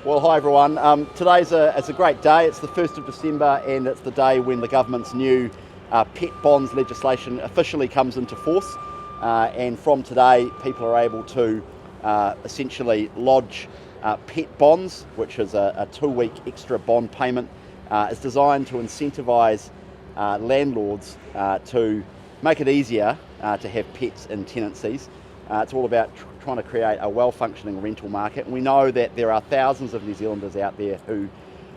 Well, hi everyone. Today's it's a great day. It's the 1st of December and it's the day when the government's new pet bonds legislation officially comes into force. And from today, people are able to essentially lodge pet bonds, which is a 2-week extra bond payment. It's designed to incentivise landlords to make it easier to have pets in tenancies. It's all about trying to create a well-functioning rental market. And we know that there are thousands of New Zealanders out there who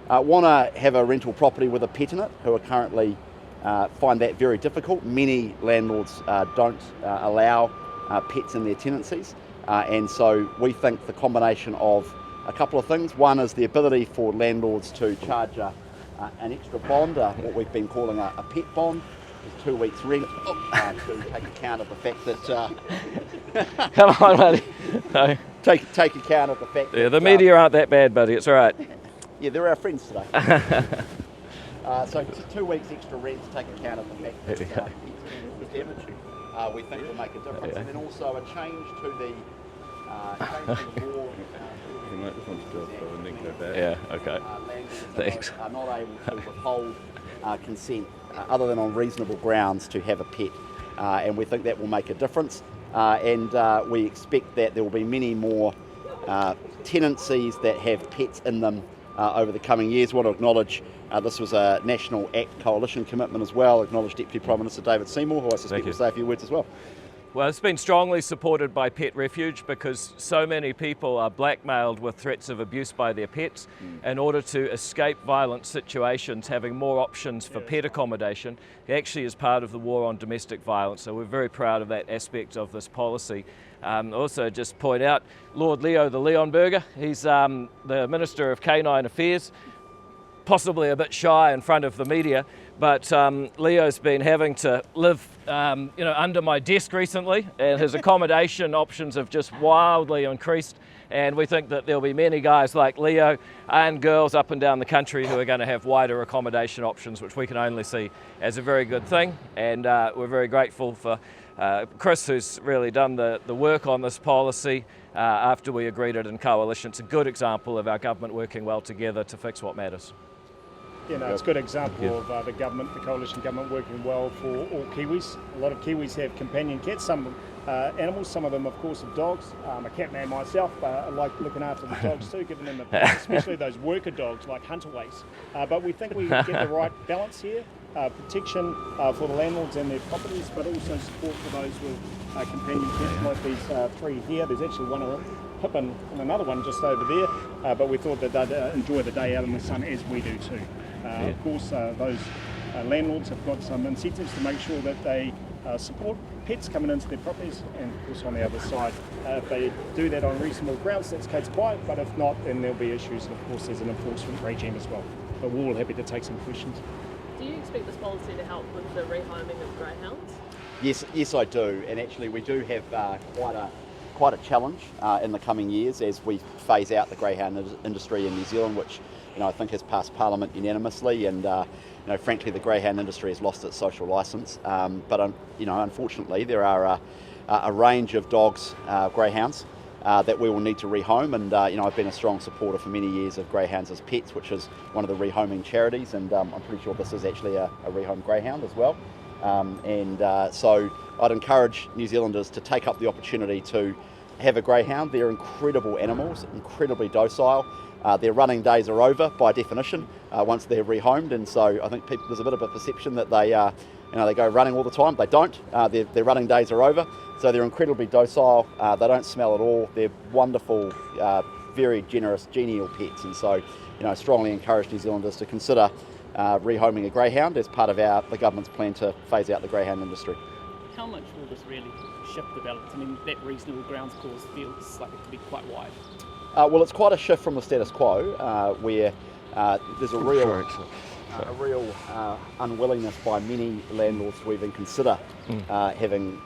want to have a rental property with a pet in it, who are currently find that very difficult. Many landlords don't allow pets in their tenancies. And so we think the combination of a couple of things. One is the ability for landlords to charge an extra bond, what we've been calling a pet bond, is 2 weeks rent, to take account of the fact that Come on, buddy. No. take account of the fact that The media aren't that bad, buddy. It's all right. yeah, they're our friends today. So 2 weeks extra rent to take account of the fact that pets are damaged, we think will make a difference. And then also a change to the law. You might just want to do it and then go back. Yeah, okay. Thanks. Are not able to withhold consent other than on reasonable grounds to have a pet, and we think that will make a difference, and we expect that there will be many more tenancies that have pets in them over the coming years. I want to acknowledge this was a National Act Coalition commitment as well. Acknowledge Deputy Prime Minister David Seymour, who I suspect will say a few words as well. Well, it's been strongly supported by Pet Refuge because so many people are blackmailed with threats of abuse by their pets. In order to escape violent situations, having more options for pet accommodation actually is part of the war on domestic violence. So we're very proud of that aspect of this policy. Also, just point out, Lord Leo the Leonberger, he's the Minister of Canine Affairs, possibly a bit shy in front of the media, but Leo's been having to live under my desk recently, and his accommodation options have just wildly increased, and we think that there'll be many guys like Leo and girls up and down the country who are going to have wider accommodation options, which we can only see as a very good thing. And we're very grateful for Chris, who's really done the work on this policy after we agreed it in coalition. It's a good example of our government working well together to fix what matters. It's a good example of the government, the coalition government, working well for all Kiwis. A lot of Kiwis have companion cats, some animals, some of them of course are dogs. I'm a cat man myself, I like looking after the dogs too, giving them especially those worker dogs like hunterways. But we think we get the right balance here, protection for the landlords and their properties, but also support for those with companion cats like these 3 here. There's actually one of them, Pippin, and another one just over there, but we thought that they'd enjoy the day out in the sun as we do too. Of course, those landlords have got some incentives to make sure that they support pets coming into their properties, and of course on the other side, if they do that on reasonable grounds, that's kept quiet, but if not, then there'll be issues, and of course there's an enforcement regime as well. But we're all happy to take some questions. Do you expect this policy to help with the rehoming of greyhounds? Yes, I do, and actually we do have quite a challenge in the coming years as we phase out the greyhound industry in New Zealand, which I think has passed Parliament unanimously, and frankly the greyhound industry has lost its social licence. But unfortunately there are a range of dogs, greyhounds, that we will need to rehome, and I've been a strong supporter for many years of greyhounds as pets, which is one of the rehoming charities, and I'm pretty sure this is actually a rehome greyhound as well. So I'd encourage New Zealanders to take up the opportunity to have a greyhound. They're incredible animals, incredibly docile. Their running days are over by definition once they're rehomed, and so I think there's a bit of a perception that they go running all the time. They don't. Their running days are over, so they're incredibly docile. They don't smell at all. They're wonderful, very generous, genial pets, and so strongly encourage New Zealanders to consider rehoming a greyhound as part of the government's plan to phase out the greyhound industry. How much will this really shift the balance? I mean, that reasonable grounds clause feels like it could be quite wide. Well, it's quite a shift from the status quo, where there's a real unwillingness by many landlords to even consider having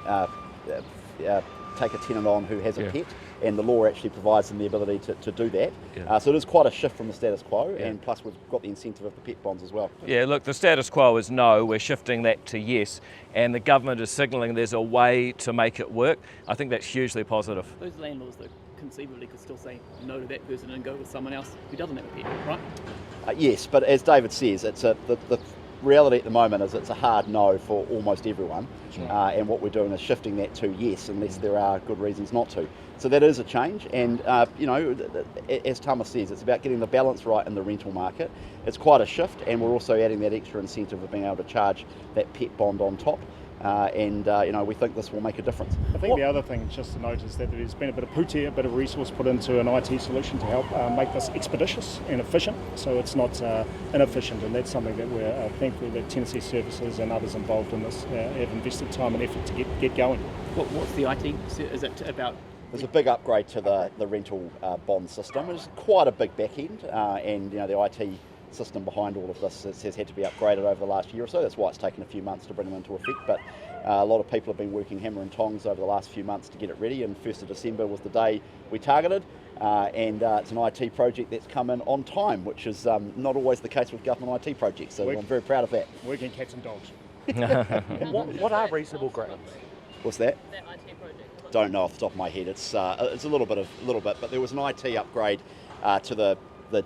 take a tenant on who has a pet, and the law actually provides them the ability to do that. So it is quite a shift from the status quo, and plus we've got the incentive of the pet bonds as well. Yeah, look, the status quo is no, we're shifting that to yes, and the government is signalling there's a way to make it work. I think that's hugely positive. Those landlords that conceivably could still say no to that person and go with someone else who doesn't have a pet, right? Yes, but as David says, the reality at the moment is it's a hard no for almost everyone, and what we're doing is shifting that to yes, unless there are good reasons not to. So that is a change, and as Thomas says, it's about getting the balance right in the rental market. It's quite a shift, and we're also adding that extra incentive of being able to charge that pet bond on top. We think this will make a difference. I think the other thing just to note is that there's been a bit of puti, a bit of resource put into an IT solution to help make this expeditious and efficient, so it's not inefficient, and that's something that we're thankful that Tenancy Services and others involved in this have invested time and effort to get going. What's the IT? Is it about? There's a big upgrade to the rental bond system. It's quite a big back end, and the IT system behind all of this has had to be upgraded over the last year or so. That's why it's taken a few months to bring them into effect, but a lot of people have been working hammer and tongs over the last few months to get it ready, and 1st of December was the day we targeted, and it's an IT project that's come in on time, which is not always the case with government IT projects, so I'm very proud of that. Working cats and dogs. What are reasonable grounds? What's that? That IT project. Don't know off the top of my head. It's a little bit, but there was an IT upgrade to the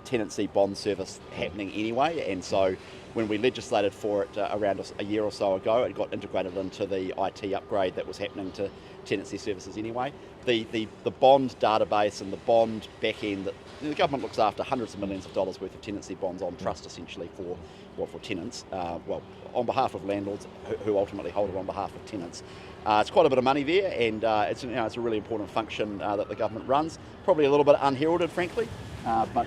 tenancy bond service happening anyway, and so when we legislated for it around a year or so ago, it got integrated into the IT upgrade that was happening to tenancy services anyway. The bond database and the bond back end, that the government looks after hundreds of millions of dollars worth of tenancy bonds on trust essentially for tenants, on behalf of landlords who ultimately hold it on behalf of tenants. It's quite a bit of money there, and it's a really important function that the government runs. Probably a little bit unheralded, frankly, but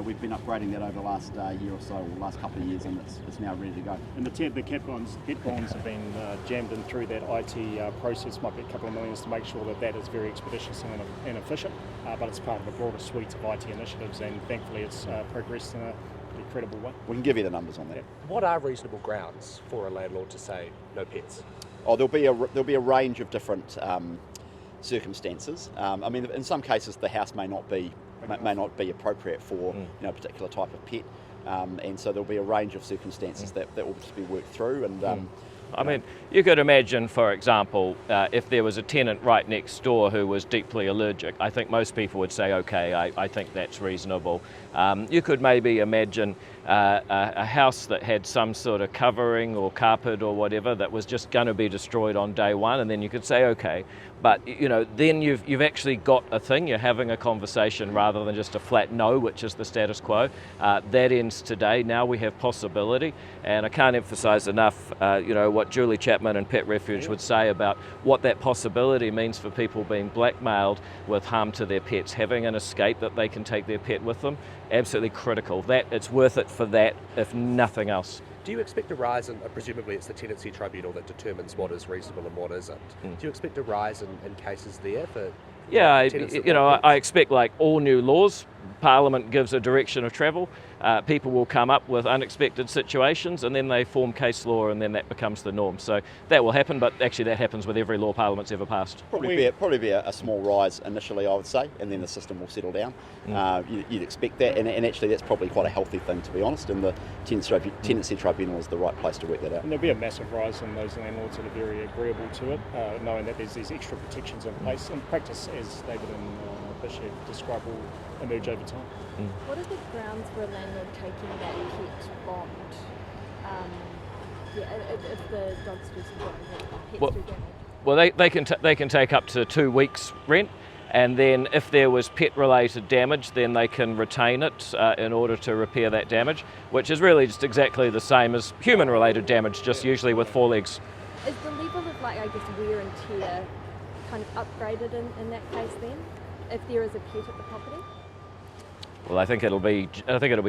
we've been upgrading that over the last year or so, or last couple of years, and it's now ready to go. And the cat bonds have been jammed in through that IT process. Might be a couple of millions to make sure that is very expeditious and efficient, but it's part of a broader suite of IT initiatives, and thankfully it's progressed in a pretty credible way. We can give you the numbers on that. What are reasonable grounds for a landlord to say no pets? Oh, there'll be a range of different circumstances. In some cases the house may not be appropriate for a particular type of pet, and so there'll be a range of circumstances that will just be worked through. And you could imagine, for example, if there was a tenant right next door who was deeply allergic, I think most people would say, okay, I think that's reasonable. You could maybe imagine a house that had some sort of covering or carpet or whatever that was just going to be destroyed on day one, and then you could say, okay. But then you've actually got a thing. You're having a conversation rather than just a flat no, which is the status quo. That ends today. Now we have possibility, and I can't emphasise enough, what Julie Chapman and Pet Refuge would say about what that possibility means for people being blackmailed with harm to their pets, having an escape that they can take their pet with them. Absolutely critical. That it's worth it for that, if nothing else. Do you expect a rise in, presumably it's the Tenancy Tribunal that determines what is reasonable and what isn't. Do you expect a rise in cases there for tenants? I expect, like all new laws, Parliament gives a direction of travel. People will come up with unexpected situations, and then they form case law, and then that becomes the norm. So that will happen, but actually that happens with every law Parliament's ever passed. Probably be a small rise initially, I would say, and then the system will settle down. You'd expect that, and actually that's probably quite a healthy thing, to be honest, and the Tenancy Tribunal is the right place to work that out. And there'll be a massive rise in those landlords that are very agreeable to it, knowing that there's these extra protections in place. In practice, as David and Bishop described, will emerge over time. What are the grounds for a landlord taking that pet bond? If the dogs do some damage, pets do damage. Well, they can take up to 2 weeks rent, and then if there was pet-related damage, then they can retain it in order to repair that damage, which is really just exactly the same as human-related damage, just usually with 4 legs. Is the level of wear and tear kind of upgraded in that case then, if there is a pet at the property? Well, I think it'll be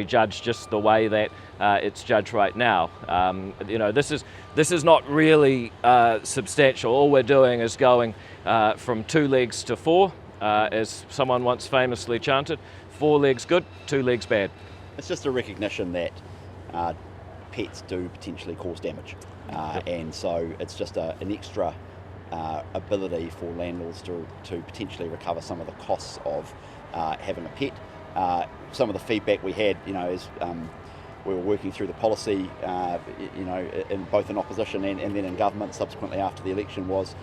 judged just the way that it's judged right now. This is not really substantial. All we're doing is going from 2 legs to 4, as someone once famously chanted. 4 legs good, 2 legs bad. It's just a recognition that pets do potentially cause damage, and so it's just an extra ability for landlords to potentially recover some of the costs of having a pet. Some of the feedback we had, as we were working through the policy, in both in opposition and then in government subsequently after the election, was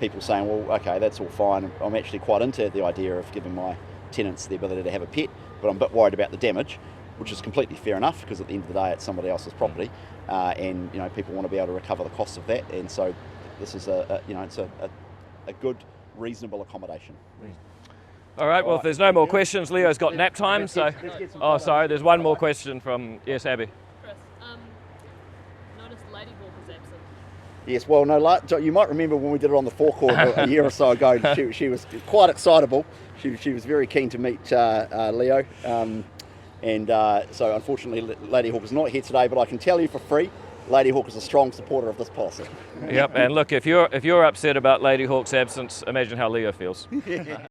people saying, well, okay, that's all fine. I'm actually quite into the idea of giving my tenants the ability to have a pet, but I'm a bit worried about the damage, which is completely fair enough because at the end of the day, it's somebody else's property, and people want to be able to recover the cost of that. And so, this is it's a good, reasonable accommodation. All right, well, if there's no more questions, Leo's got nap time, so... Oh, sorry, there's one more question from... Yes, Abby. Chris, noticed Lady Hawk is absent. Yes, well, no, you might remember when we did it on the forecourt a year or so ago, she was quite excitable. She was very keen to meet Leo. So unfortunately, Lady Hawk is not here today, but I can tell you for free, Lady Hawk is a strong supporter of this policy. Yep, and look, if you're upset about Lady Hawk's absence, imagine how Leo feels.